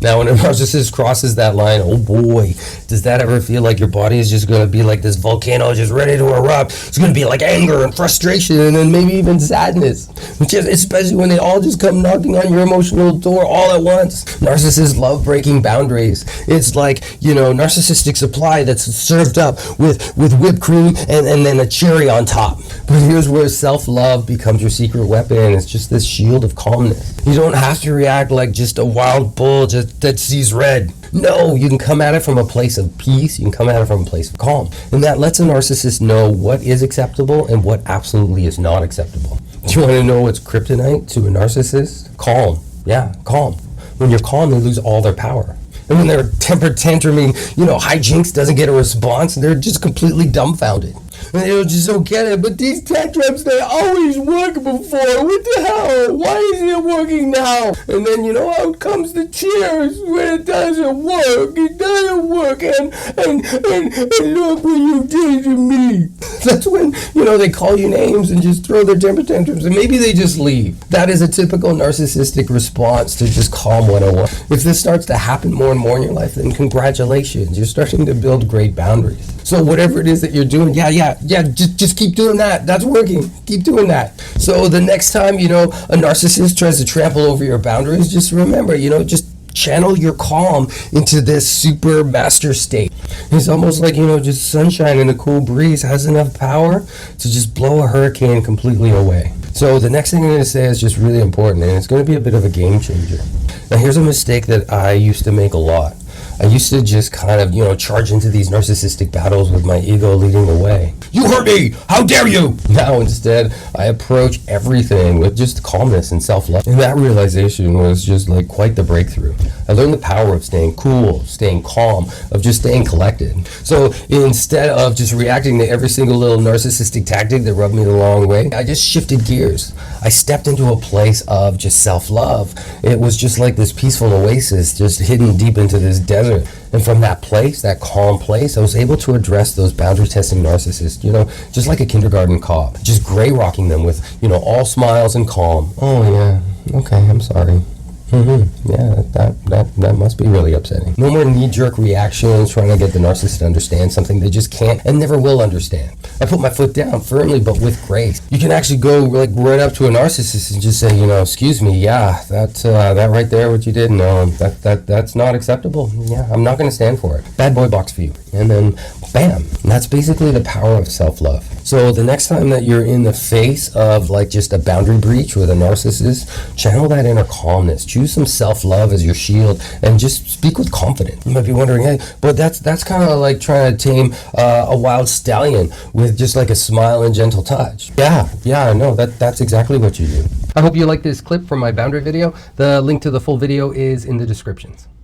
Now, when a narcissist crosses that line, oh boy, does that ever feel like your body is just going to be like this volcano just ready to erupt? It's going to be like anger and frustration and then maybe even sadness, especially when they all just come knocking on your emotional door all at once. Narcissists love breaking boundaries. It's like, narcissistic supply that's served up with whipped cream and then a cherry on top. But here's where self-love becomes your secret weapon. It's just this shield of calmness. You don't have to react like just a wild bull that sees red. No, you can come at it from a place of peace. You can come at it from a place of calm. And that lets a narcissist know what is acceptable and what absolutely is not acceptable. Do you want to know what's kryptonite to a narcissist? Calm. Yeah, calm. When you're calm, they lose all their power. And when they're temper tantruming, hijinks doesn't get a response, they're just completely dumbfounded. And they just don't get it. But these tantrums, they always work before. What the hell? Why isn't it working now? And then, out comes the tears when it doesn't work. It doesn't work. And look what you did to me. That's when, they call you names and just throw their temper tantrums. And maybe they just leave. That is a typical narcissistic response to just calm 101. If this starts to happen more and more in your life, then congratulations. You're starting to build great boundaries. So whatever it is that you're doing, just keep doing that. That's working. Keep doing that. So the next time, a narcissist tries to trample over your boundaries, just remember, just channel your calm into this super master state. It's almost like, just sunshine and a cool breeze has enough power to just blow a hurricane completely away. So the next thing I'm going to say is just really important, and it's going to be a bit of a game changer. Now, here's a mistake that I used to make a lot. I used to just kind of, charge into these narcissistic battles with my ego leading the way. You hurt me! How dare you! Now instead, I approach everything with just calmness and self-love. And that realization was just like quite the breakthrough. I learned the power of staying cool, staying calm, of just staying collected. So instead of just reacting to every single little narcissistic tactic that rubbed me the wrong way, I just shifted gears. I stepped into a place of just self-love. It was just like this peaceful oasis just hidden deep into this desert. And from that place, that calm place, I was able to address those boundary-testing narcissists, just like a kindergarten cop, just gray-rocking them with, all smiles and calm. Oh, yeah, okay, I'm sorry. Yeah, that must be really upsetting. No more knee-jerk reactions trying to get the narcissist to understand something they just can't and never will understand. I put my foot down firmly, but with grace. You can actually go right up to a narcissist and just say, excuse me, yeah, that right there, what you did, no, that's not acceptable. Yeah, I'm not going to stand for it. Bad boy box for you. And then, bam. And that's basically the power of self-love. So the next time that you're in the face of just a boundary breach with a narcissist, channel that inner calmness. Choose some self-love as your shield and just speak with confidence. You might be wondering, hey, but that's kind of like trying to tame a wild stallion with just like a smile and gentle touch. Yeah, no, that's exactly what you do. I hope you like this clip from my boundary video. The link to the full video is in the descriptions.